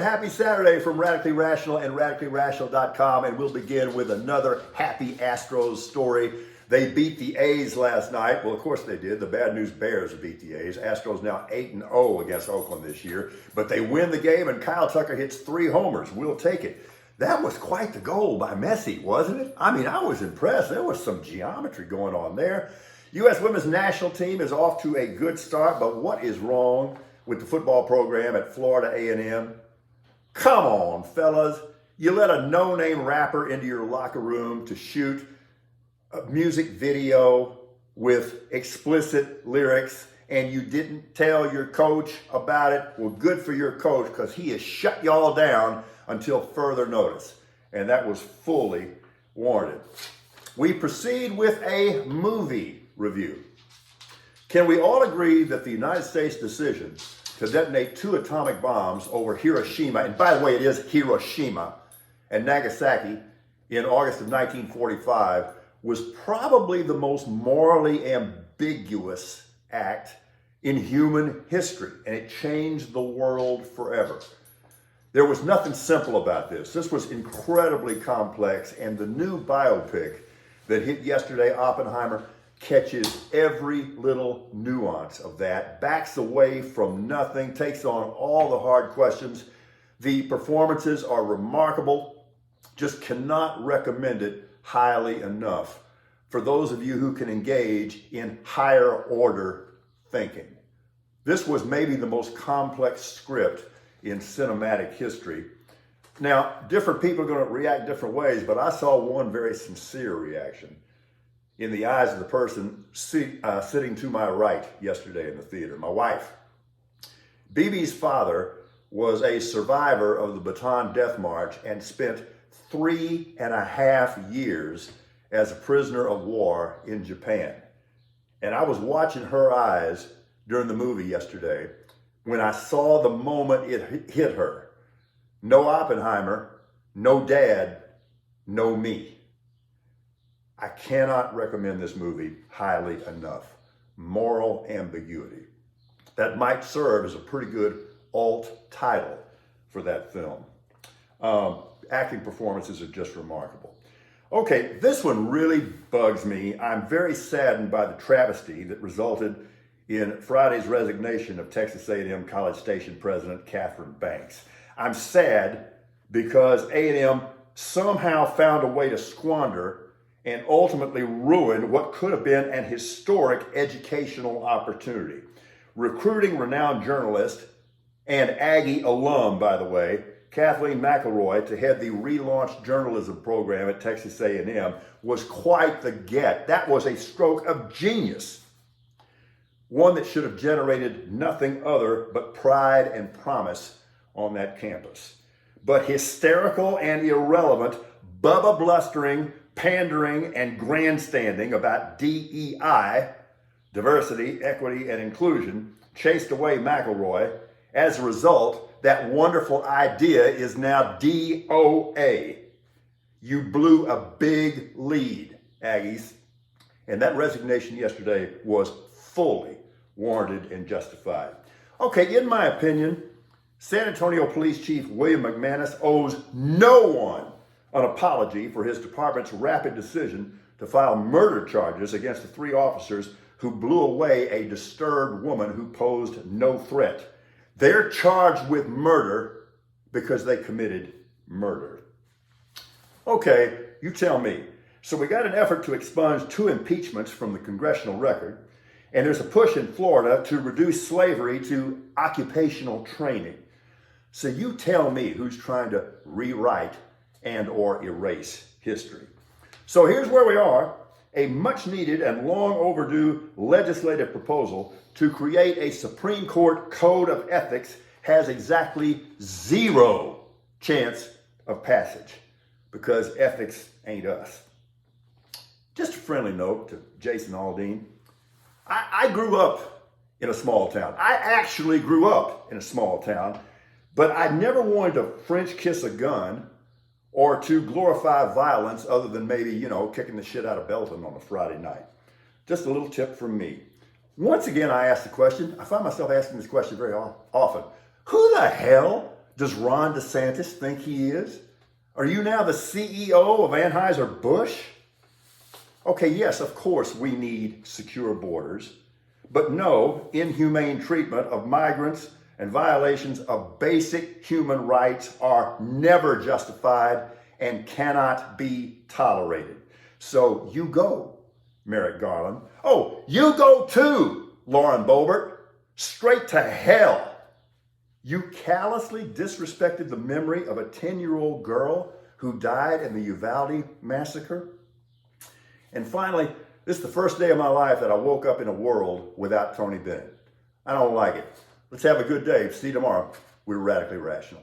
and happy Saturday from Radically Rational and RadicallyRational.com, and we'll begin with another happy Astros story. They beat the A's last night. Well, of course they did. The bad news Bears beat the A's. Astros now 8-0 against Oakland this year, but they win the game, and Kyle Tucker hits 3 homers. We'll take it. That was quite the goal by Messi, wasn't it? I mean, I was impressed. There was some geometry going on there. U.S. women's national team is off to a good start, but what is wrong with the football program at Florida A&M? Come on, fellas. You let a no-name rapper into your locker room to shoot a music video with explicit lyrics, and you didn't tell your coach about it. Well, good for your coach, because he has shut y'all down until further notice, and that was fully warranted. We proceed with a movie review. Can we all agree that the United States decision to detonate 2 atomic bombs over Hiroshima, and by the way, it is Hiroshima, and Nagasaki in August of 1945, was probably the most morally ambiguous act in human history, and it changed the world forever. There was nothing simple about this. This was incredibly complex, and the new biopic that hit yesterday, Oppenheimer, catches every little nuance of that, backs away from nothing, takes on all the hard questions. The performances are remarkable. Just cannot recommend it highly enough for those of you who can engage in higher order thinking. This was maybe the most complex script in cinematic history. Now, different people are going to react different ways, but I saw one very sincere reaction in the eyes of the person sitting to my right yesterday in the theater, my wife. BB's father was a survivor of the Bataan Death March and spent 3.5 years as a prisoner of war in Japan. And I was watching her eyes during the movie yesterday when I saw the moment it hit her. No Oppenheimer, no dad, no me. I cannot recommend this movie highly enough. Moral ambiguity. That might serve as a pretty good alt title for that film. Acting performances are just remarkable. Okay, this one really bugs me. I'm very saddened by the travesty that resulted in Friday's resignation of Texas A&M College Station President Catherine Banks. I'm sad because A&M somehow found a way to squander and ultimately ruin what could have been an historic educational opportunity. Recruiting renowned journalist and Aggie alum, by the way, Kathleen McElroy, to head the relaunched journalism program at Texas A&M was quite the get. That was a stroke of genius. One that should have generated nothing other but pride and promise on that campus. But hysterical and irrelevant, Bubba blustering, pandering, and grandstanding about DEI, diversity, equity, and inclusion, chased away McElroy. As a result, that wonderful idea is now DOA. You blew a big lead, Aggies. And that resignation yesterday was fully warranted and justified. Okay, in my opinion, San Antonio Police Chief William McManus owes no one an apology for his department's rapid decision to file murder charges against the 3 officers who blew away a disturbed woman who posed no threat. They're charged with murder because they committed murder. Okay, you tell me. So we got an effort to expunge 2 impeachments from the congressional record, and there's a push in Florida to reduce slavery to occupational training. So you tell me who's trying to rewrite and or erase history. So here's where we are. A much needed and long overdue legislative proposal to create a Supreme Court code of ethics has exactly 0 chance of passage because ethics ain't us. Just a friendly note to Jason Aldean. I grew up in a small town. I actually grew up in a small town, but I never wanted to French kiss a gun or to glorify violence other than maybe, kicking the shit out of Belton on a Friday night. Just a little tip from me. Once again, I ask the question, I find myself asking this question very often. Who the hell Does Ron DeSantis think he is? Are you now the CEO of Anheuser-Busch? Okay, yes, of course we need secure borders, but no inhumane treatment of migrants and violations of basic human rights are never justified and cannot be tolerated. So you go, Merrick Garland. Oh, you go too, Lauren Boebert. Straight to hell. You callously disrespected the memory of a 10-year-old girl who died in the Uvalde massacre. And finally, this is the first day of my life that I woke up in a world without Tony Bennett. I don't like it. Let's have a good day. See you tomorrow. We're Radically Rational.